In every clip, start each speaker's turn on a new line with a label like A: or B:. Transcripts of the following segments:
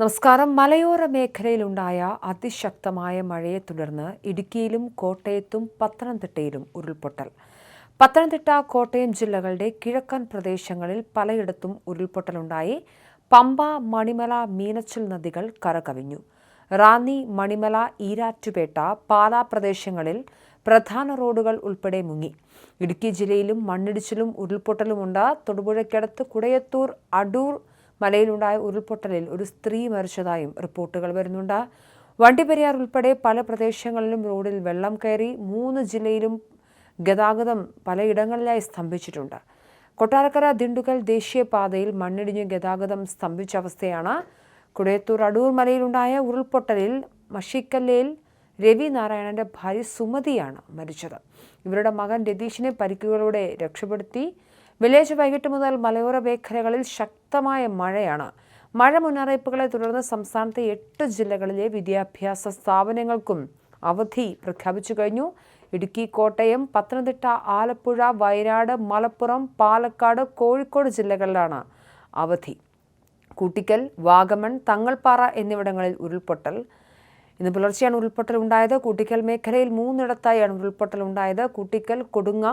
A: നമസ്കാരം. മലയോര മേഖലയിലുണ്ടായ അതിശക്തമായ മഴയെ തുടർന്ന് ഇടുക്കിയിലും കോട്ടയത്തും പത്തനംതിട്ടയിലും ഉരുൾപൊട്ടൽ. പത്തനംതിട്ട, കോട്ടയം ജില്ലകളുടെ കിഴക്കൻ പ്രദേശങ്ങളിൽ പലയിടത്തും ഉരുൾപൊട്ടലുണ്ടായി. പമ്പ, മണിമല, മീനച്ചിൽ നദികൾ കരകവിഞ്ഞു. റാന്നി, മണിമല, ഈരാറ്റുപേട്ട, പാലാ പ്രദേശങ്ങളിൽ പ്രധാന റോഡുകൾ ഉൾപ്പെടെ മുങ്ങി. ഇടുക്കി ജില്ലയിലും മണ്ണിടിച്ചിലും ഉരുൾപൊട്ടലുമുണ്ട്. തൊടുപുഴയ്ക്കടുത്ത് കുടയത്തൂർ അടൂർ മലയിലുണ്ടായ ഉരുൾപൊട്ടലിൽ ഒരു സ്ത്രീ മരിച്ചതായും റിപ്പോർട്ടുകൾ വരുന്നുണ്ട്. വണ്ടിപ്പെരിയാർ ഉൾപ്പെടെ പല പ്രദേശങ്ങളിലും റോഡിൽ വെള്ളം കയറി. 3 ജില്ലയിലും ഗതാഗതം പലയിടങ്ങളിലായി സ്തംഭിച്ചിട്ടുണ്ട്. കൊട്ടാരക്കര ദിണ്ടുകൽ ദേശീയപാതയിൽ മണ്ണിടിഞ്ഞ് ഗതാഗതം സ്തംഭിച്ച അവസ്ഥയാണ്. കുടയത്തൂർ അടൂർ മലയിലുണ്ടായ ഉരുൾപൊട്ടലിൽ മഷിക്കല്ലയിൽ രവി നാരായണന്റെ ഭാര്യ സുമതിയാണ് മരിച്ചത്. ഇവരുടെ മകൻ രതീഷിനെ പരിക്കുകളോടെ രക്ഷപ്പെടുത്തി. വെള്ളിയാഴ്ച വൈകിട്ട് മുതൽ മലയോര മേഖലകളിൽ ശക്തമായ മഴയാണ്. മഴ മുന്നറിയിപ്പുകളെ തുടർന്ന് സംസ്ഥാനത്തെ 8 ജില്ലകളിലെ വിദ്യാഭ്യാസ സ്ഥാപനങ്ങൾക്കും അവധി പ്രഖ്യാപിച്ചു കഴിഞ്ഞു. ഇടുക്കി, കോട്ടയം, പത്തനംതിട്ട, ആലപ്പുഴ, വയനാട്, മലപ്പുറം, പാലക്കാട്, കോഴിക്കോട് ജില്ലകളിലാണ് അവധി. കൂട്ടിക്കൽ, വാഗമൺ, തങ്ങൾപ്പാറ എന്നിവിടങ്ങളിൽ ഉരുൾപൊട്ടൽ. ഇന്ന് പുലർച്ചെയാണ് ഉരുൾപൊട്ടൽ ഉണ്ടായത്. കൂട്ടിക്കൽ മേഖലയിൽ 3 ഇടത്തായാണ് ഉരുൾപൊട്ടൽ ഉണ്ടായത്. കൂട്ടിക്കൽ, കൊടുങ്ങ,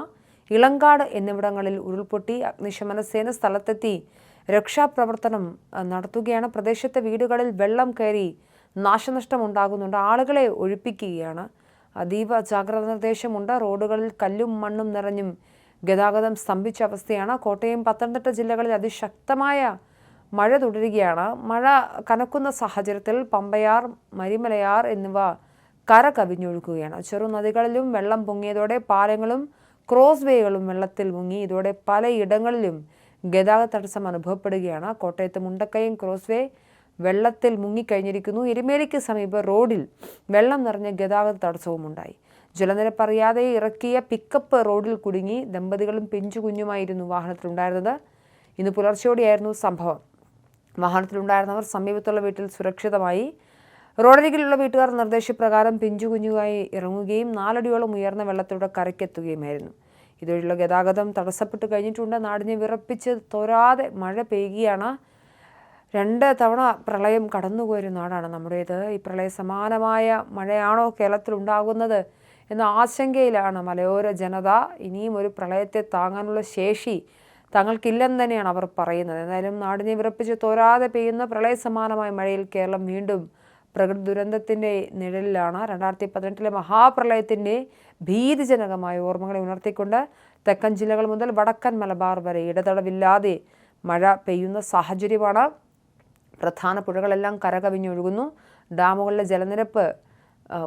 A: ഇളങ്കാട് എന്നിവിടങ്ങളിൽ ഉരുൾപൊട്ടി. അഗ്നിശമന സേന സ്ഥലത്തെത്തി രക്ഷാപ്രവർത്തനം നടത്തുകയാണ്. പ്രദേശത്തെ വീടുകളിൽ വെള്ളം കയറി നാശനഷ്ടം ഉണ്ടാകുന്നുണ്ട്. ആളുകളെ ഒഴിപ്പിക്കുകയാണ്. അതീവ ജാഗ്രതാ നിർദ്ദേശമുണ്ട്. റോഡുകളിൽ കല്ലും മണ്ണും നിറഞ്ഞും ഗതാഗതം സ്തംഭിച്ച അവസ്ഥയാണ്. കോട്ടയം, പത്തനംതിട്ട ജില്ലകളിൽ അതിശക്തമായ മഴ തുടരുകയാണ്. മഴ കനക്കുന്ന സാഹചര്യത്തിൽ പമ്പയാർ, മരിമലയാർ എന്നിവ കര കവിഞ്ഞൊഴുകുകയാണ്. ചെറുനദികളിലും വെള്ളം പൊങ്ങിയതോടെ പാലങ്ങളും ക്രോസ് വേകളും വെള്ളത്തിൽ മുങ്ങി. ഇതോടെ പലയിടങ്ങളിലും ഗതാഗത തടസ്സം അനുഭവപ്പെടുകയാണ്. കോട്ടയത്ത് മുണ്ടക്കയം ക്രോസ് വേ വെള്ളത്തിൽ മുങ്ങിക്കഴിഞ്ഞിരിക്കുന്നു. എരുമേലിക്ക് സമീപം റോഡിൽ വെള്ളം നിറഞ്ഞ ഗതാഗത തടസ്സവും ഉണ്ടായി. ജലനിരപ്പ് അറിയാതെ ഇറക്കിയ പിക്കപ്പ് റോഡിൽ കുടുങ്ങി. ദമ്പതികളും പിഞ്ചുകുഞ്ഞുമായിരുന്നു വാഹനത്തിലുണ്ടായിരുന്നത്. ഇന്ന് പുലർച്ചെയോടെയായിരുന്നു സംഭവം. വാഹനത്തിലുണ്ടായിരുന്നവർ സമീപത്തുള്ള വീട്ടിൽ സുരക്ഷിതമായി. റോഡരികിലുള്ള വീട്ടുകാർ നിർദ്ദേശപ്രകാരം പിഞ്ചുകുഞ്ഞുമായി ഇറങ്ങുകയും 4 അടിയോളം ഉയർന്ന വെള്ളത്തിലൂടെ കരയ്ക്കെത്തുകയുമായിരുന്നു. ഇതുവഴിയുള്ള ഗതാഗതം തടസ്സപ്പെട്ട് കഴിഞ്ഞിട്ടുണ്ട്. നാടിനെ വിറപ്പിച്ച് തോരാതെ മഴ പെയ്യുകയാണ്. 2 തവണ പ്രളയം കടന്നുപോയൊരു നാടാണ് നമ്മുടേത്. ഈ പ്രളയ സമാനമായ മഴയാണോ കേരളത്തിലുണ്ടാകുന്നത് എന്ന ആശങ്കയിലാണ് മലയോര ജനത. ഇനിയും ഒരു പ്രളയത്തെ താങ്ങാനുള്ള ശേഷി തങ്ങൾക്കില്ലെന്ന് തന്നെയാണ് അവർ പറയുന്നത്. എന്തായാലും നാടിനെ വിറപ്പിച്ച് തോരാതെ പെയ്യുന്ന പ്രളയ സമാനമായ മഴയിൽ കേരളം വീണ്ടും പ്രകൃതി ദുരന്തത്തിൻ്റെ നിഴലിലാണ്. 2018 മഹാപ്രളയത്തിൻ്റെ ഭീതിജനകമായ ഓർമ്മകളെ ഉണർത്തിക്കൊണ്ട് തെക്കൻ ജില്ലകൾ മുതൽ വടക്കൻ മലബാർ വരെ ഇടതടവില്ലാതെ മഴ പെയ്യുന്ന സാഹചര്യമാണ്. പ്രധാന പുഴകളെല്ലാം കരകവിഞ്ഞൊഴുകുന്നു. ഡാമുകളിലെ ജലനിരപ്പ്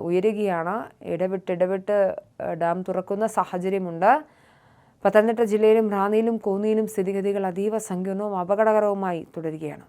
A: ഉയരുകയാണ്. ഇടവിട്ട് ഡാം തുറക്കുന്ന സാഹചര്യമുണ്ട്. പത്തനംതിട്ട ജില്ലയിലും റാന്നിയിലും കോന്നിയിലും സ്ഥിതിഗതികൾ അതീവ സങ്കീർണവും അപകടകരവുമായി തുടരുകയാണ്.